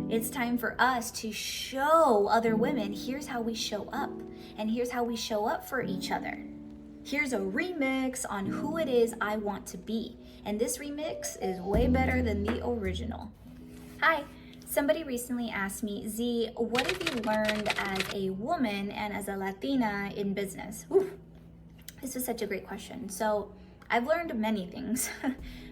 It's time for us to show other women, here's how we show up, and here's how we show up for each other. Here's a remix on who it is I want to be. And this remix is way better than the original. Hi, somebody recently asked me, Z, what have you learned as a woman and as a Latina in business? Ooh, this is such a great question. So I've learned many things,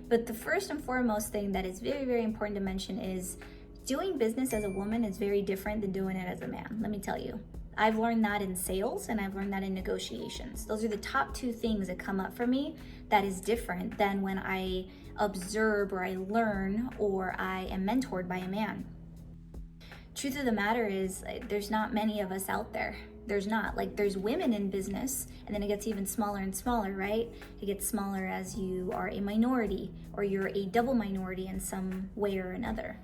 but the first and foremost thing that is very, very important to mention is doing business as a woman is very different than doing it as a man. Let me tell you. I've learned that in sales and I've learned that in negotiations. Those are the top two things that come up for me that is different than when I observe or I learn or I am mentored by a man. Truth of the matter is, there's not many of us out there. There's not. There's women in business, and then it gets even smaller and smaller, right? It gets smaller as you are a minority or you're a double minority in some way or another.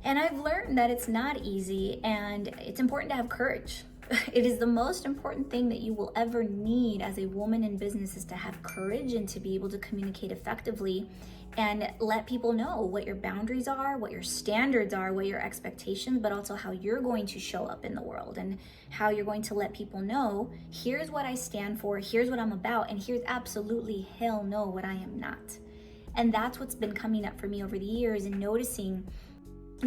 And I've learned that it's not easy and it's important to have courage. It is the most important thing that you will ever need as a woman in business, is to have courage and to be able to communicate effectively and let people know what your boundaries are, what your standards are, what your expectations, but also how you're going to show up in the world and how you're going to let people know, here's what I stand for, here's what I'm about, and here's absolutely hell no what I am not. And that's what's been coming up for me over the years, and noticing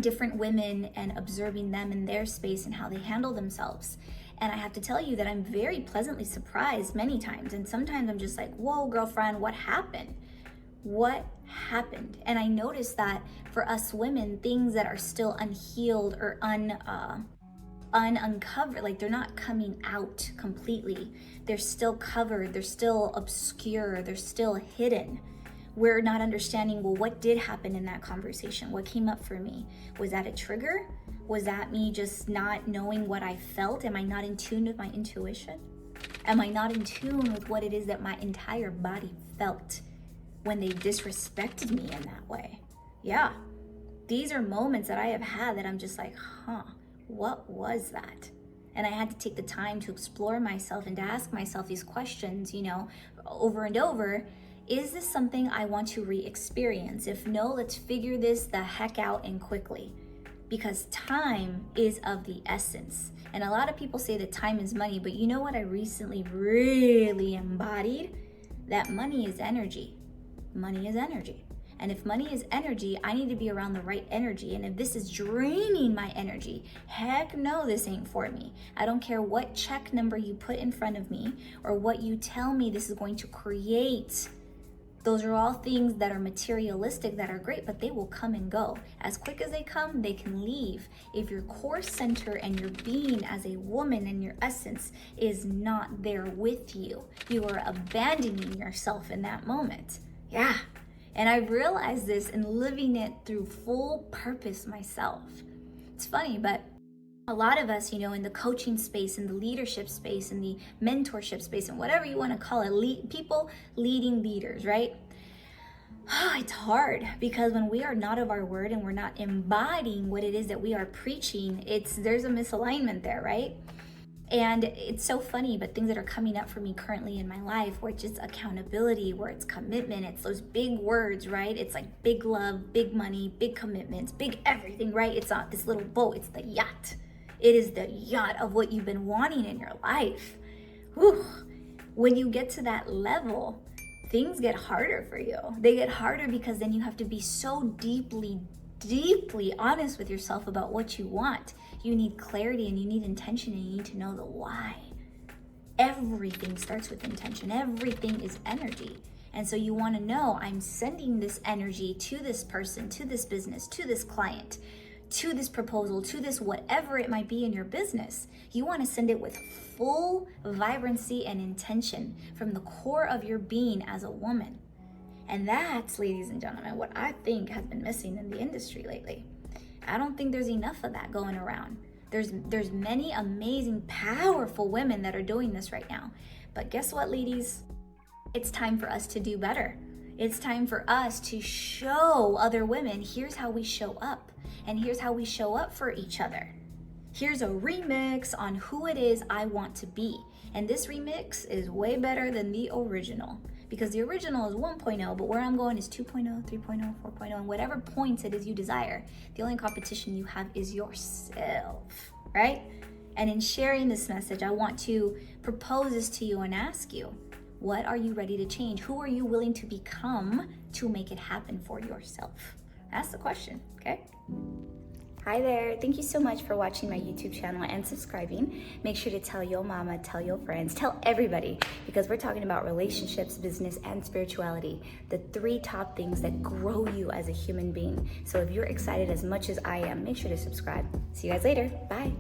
different women and observing them in their space and how they handle themselves. And I have to tell you that I'm very pleasantly surprised many times. And sometimes I'm just like, whoa, girlfriend, what happened? What happened? And I noticed that for us women, things that are still unhealed or uncovered, they're not coming out completely. They're still covered, they're still obscure, they're still hidden. We're not understanding, well, what did happen in that conversation? What came up for me? Was that a trigger? Was that me just not knowing what I felt? Am I not in tune with my intuition? Am I not in tune with what it is that my entire body felt when they disrespected me in that way? Yeah, these are moments that I have had that I'm just like, what was that? And I had to take the time to explore myself and to ask myself these questions, over and over. Is this something I want to re-experience? If no, let's figure this the heck out and quickly. Because time is of the essence. And a lot of people say that time is money, but you know what I recently really embodied? That money is energy. Money is energy. And if money is energy, I need to be around the right energy. And if this is draining my energy, heck no, this ain't for me. I don't care what check number you put in front of me or what you tell me this is going to create. Those are all things that are materialistic, that are great, but they will come and go. As quick as they come, they can leave. If your core center and your being as a woman and your essence is not there with you, you are abandoning yourself in that moment. Yeah. And I realized this in living it through full purpose myself. It's funny, but a lot of us, in the coaching space, in the leadership space, in the mentorship space, and whatever you want to call it, people leading leaders, right? It's hard because when we are not of our word and we're not embodying what it is that we are preaching, there's a misalignment there, right? And it's so funny, but things that are coming up for me currently in my life, where it's just accountability, where it's commitment, it's those big words, right? It's like big love, big money, big commitments, big everything, right? It's not this little boat, it's the yacht. It is the yacht of what you've been wanting in your life. Whew. When you get to that level, things get harder for you. They get harder because then you have to be so deeply honest with yourself about what you want. You need clarity and you need intention and you need to know the why. Everything starts with intention. Everything is energy. And so you want to know, I'm sending this energy to this person, to this business, to this client, to this proposal, to this whatever it might be in your business. You want to send it with full vibrancy and intention from the core of your being as a woman. And that's, ladies and gentlemen, what I think has been missing in the industry lately. I don't think there's enough of that going around. There's many amazing, powerful women that are doing this right now. But guess what, ladies? It's time for us to do better. It's time for us to show other women, here's how we show up. And here's how we show up for each other. Here's a remix on who it is I want to be. And this remix is way better than the original, because the original is 1.0, but where I'm going is 2.0, 3.0, 4.0, and whatever points it is you desire. The only competition you have is yourself, right? And in sharing this message, I want to propose this to you and ask you, what are you ready to change? Who are you willing to become to make it happen for yourself? That's the question, okay? Hi there. Thank you so much for watching my YouTube channel and subscribing. Make sure to tell your mama, tell your friends, tell everybody, because we're talking about relationships, business, and spirituality, the 3 top things that grow you as a human being. So if you're excited as much as I am, make sure to subscribe. See you guys later. Bye.